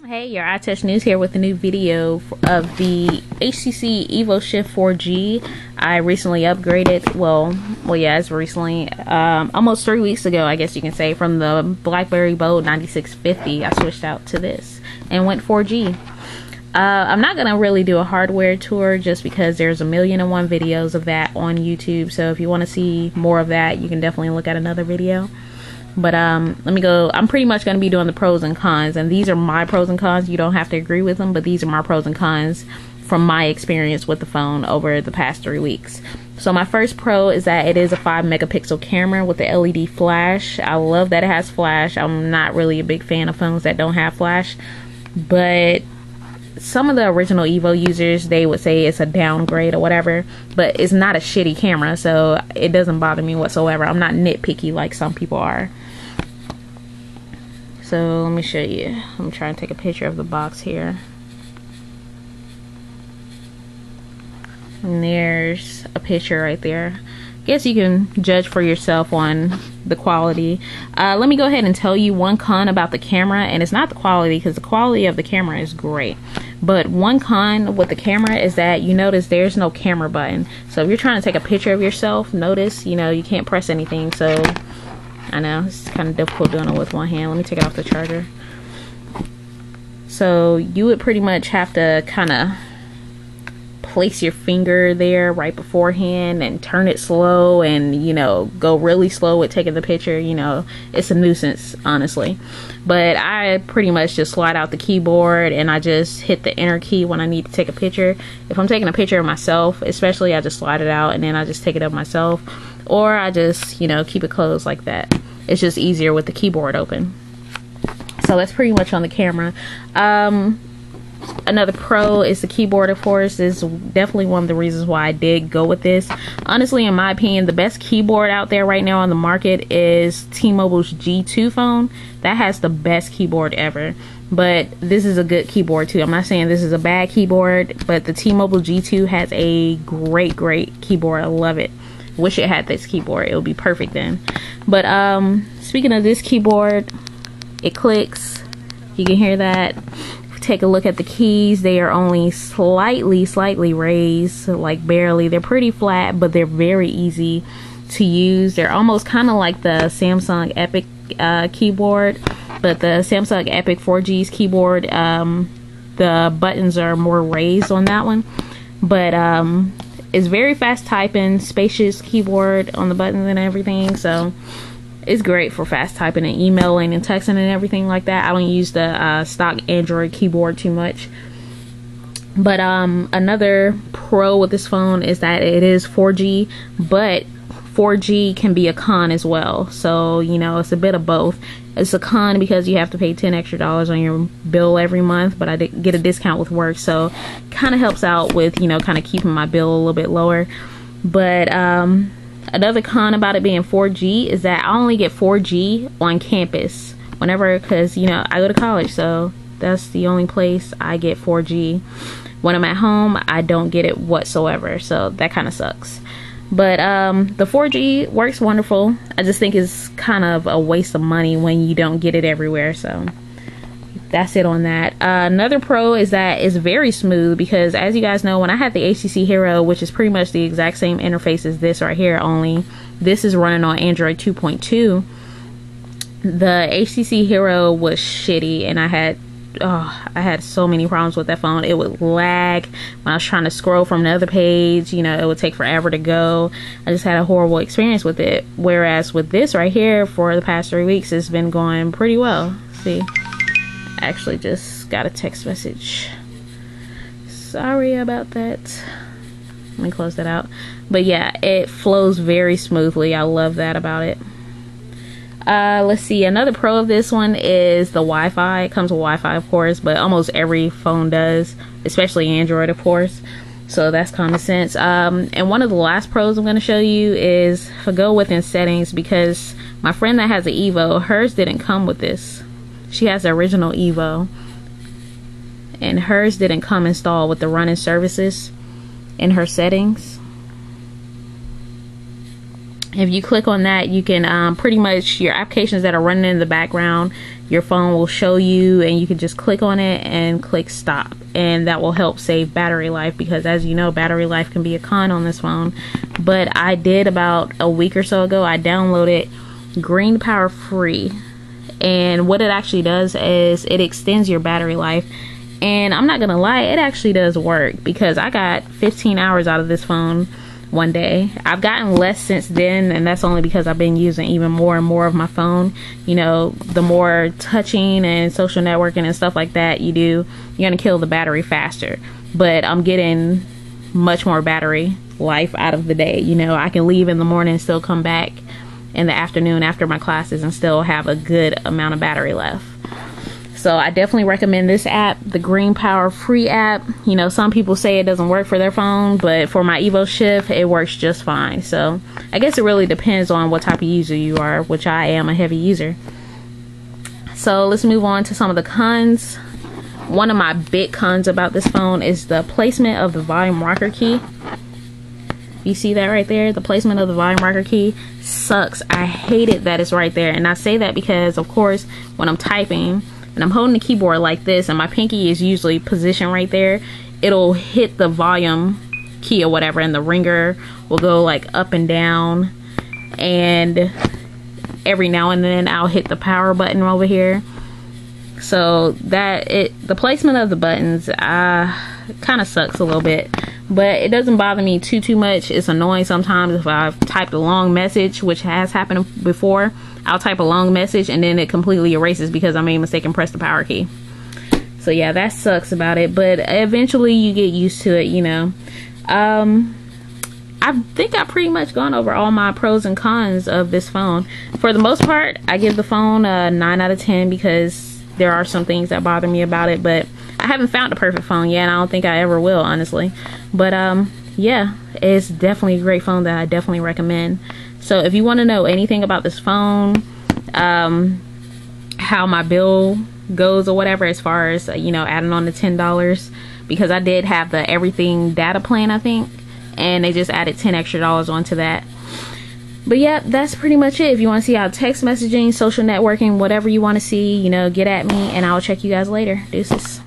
Hey, your iTouch News here with a new video of the HTC EVO Shift 4G. I recently upgraded, yeah, it's recently, almost 3 weeks ago, I guess you can say, from the blackberry 9650. I switched out to this and went 4G. I'm not gonna really do a hardware tour just because there's 1,000,001 videos of that on YouTube. So if you want to see more of that, you can definitely look at another video. But let me go. I'm pretty much going to be doing the pros and cons, and these are my pros and cons. You don't have to agree with them, but these are my pros and cons from my experience with the phone over the past 3 weeks. So my first pro is that it is a 5-megapixel camera with the LED flash. I love that it has flash. I'm not really a big fan of phones that don't have flash, but some of the original EVO users, they would say it's a downgrade or whatever, but it's not a shitty camera, so it doesn't bother me whatsoever. I'm not nitpicky like some people are. So let me show you. I'm trying to take a picture of the box here. And there's a picture right there. Guess you can judge for yourself on the quality. Let me go ahead and tell you one con about the camera, and it's not the quality, because the quality of the camera is great. But one con with the camera is that you notice there's no camera button. So if you're trying to take a picture of yourself, notice, you know, you can't press anything. So I know it's kind of difficult doing it with one hand. Let me take it off the charger. So you would pretty much have to kind of place your finger there right beforehand and turn it slow, and you know, go really slow with taking the picture. You know, it's a nuisance, honestly. But I pretty much just slide out the keyboard and I just hit the enter key when I need to take a picture. If I'm taking a picture of myself especially, I just slide it out and then I just take it of myself, or I just, you know, keep it closed like that. It's just easier with the keyboard open. So that's pretty much on the camera. Another pro is the keyboard, of course. This is definitely one of the reasons why I did go with this. Honestly, in my opinion, the best keyboard out there right now on the market is T-Mobile's G2 phone. That has the best keyboard ever. But this is a good keyboard too. I'm not saying this is a bad keyboard, but the T-Mobile G2 has a great keyboard. I love it. Wish it had this keyboard. It would be perfect then. But speaking of this keyboard, it clicks. You can hear that. Take a look at the keys. They are only slightly raised, like barely. They're pretty flat, but they're very easy to use. They're almost kind of like the Samsung Epic keyboard, but the Samsung Epic 4G's keyboard, the buttons are more raised on that one. But it's very fast typing, spacious keyboard on the buttons and everything. So it's great for fast typing and emailing and texting and everything like that. I don't use the stock Android keyboard too much. But another pro with this phone is that it is 4G, but 4G can be a con as well. So, you know, it's a bit of both. It's a con because you have to pay $10 extra on your bill every month, but I did get a discount with work, so kind of helps out with, you know, kind of keeping my bill a little bit lower. But another con about it being 4G is that I only get 4G on campus whenever, because, you know, I go to college, so that's the only place I get 4G. When I'm at home, I don't get it whatsoever, so that kind of sucks. But the 4G works wonderful. I just think it's kind of a waste of money when you don't get it everywhere, so that's it on that. Another pro is that it's very smooth, because as you guys know, when I had the HTC Hero, which is pretty much the exact same interface as this right here, only this is running on Android 2.2, the HTC Hero was shitty, and I had so many problems with that phone. It would lag when I was trying to scroll from another page. You know, it would take forever to go. I just had a horrible experience with it. Whereas with this right here, for the past 3 weeks, it's been going pretty well. See, I actually just got a text message. Sorry about that. Let me close that out. But yeah, it flows very smoothly. I love that about it. Let's see, another pro of this one is the Wi-Fi. It comes with Wi-Fi, of course, but almost every phone does, especially Android, of course. So that's common sense. And one of the last pros I'm going to show you is for go within settings, because my friend that has an EVO, hers didn't come with this. She has the original EVO, and hers didn't come installed with the running services in her settings. If you click on that, you can pretty much, your applications that are running in the background, your phone will show you, and you can just click on it and click stop, and that will help save battery life, because as you know, battery life can be a con on this phone. But I did, about a week or so ago, I downloaded Green Power Free, and what it actually does is it extends your battery life. And I'm not gonna lie, it actually does work, because I got 15 hours out of this phone one day. I've gotten less since then, and that's only because I've been using even more and more of my phone. You know, the more touching and social networking and stuff like that you do, you're gonna kill the battery faster. But I'm getting much more battery life out of the day. You know, I can leave in the morning and still come back in the afternoon after my classes and still have a good amount of battery left. So I definitely recommend this app, the Green Power Free app. You know, some people say it doesn't work for their phone, but for my Evo Shift, it works just fine. So I guess it really depends on what type of user you are, which I am a heavy user. So let's move on to some of the cons. One of my big cons about this phone is the placement of the volume rocker key. You see that right there? The placement of the volume rocker key sucks. I hate it that it's right there. And I say that because, of course, when I'm typing and I'm holding the keyboard like this and my pinky is usually positioned right there, it'll hit the volume key or whatever, and the ringer will go like up and down, and every now and then I'll hit the power button over here. So the placement of the buttons kind of sucks a little bit, but it doesn't bother me too much. It's annoying sometimes if I've typed a long message, which has happened before. I'll type a long message and then it completely erases because I made a mistake and pressed the power key. So yeah, that sucks about it, but eventually you get used to it, you know. I think I've pretty much gone over all my pros and cons of this phone. For the most part, I give the phone a 9 out of 10 because there are some things that bother me about it, but I haven't found a perfect phone yet, and I don't think I ever will, honestly. But yeah, it's definitely a great phone that I definitely recommend. So if you want to know anything about this phone, how my bill goes or whatever, as far as you know, adding on the $10, because I did have the everything data plan, I think, and they just added $10 extra onto that. But yeah, that's pretty much it. If you want to see how text messaging, social networking, whatever you want to see, you know, get at me, and I'll check you guys later. Deuces.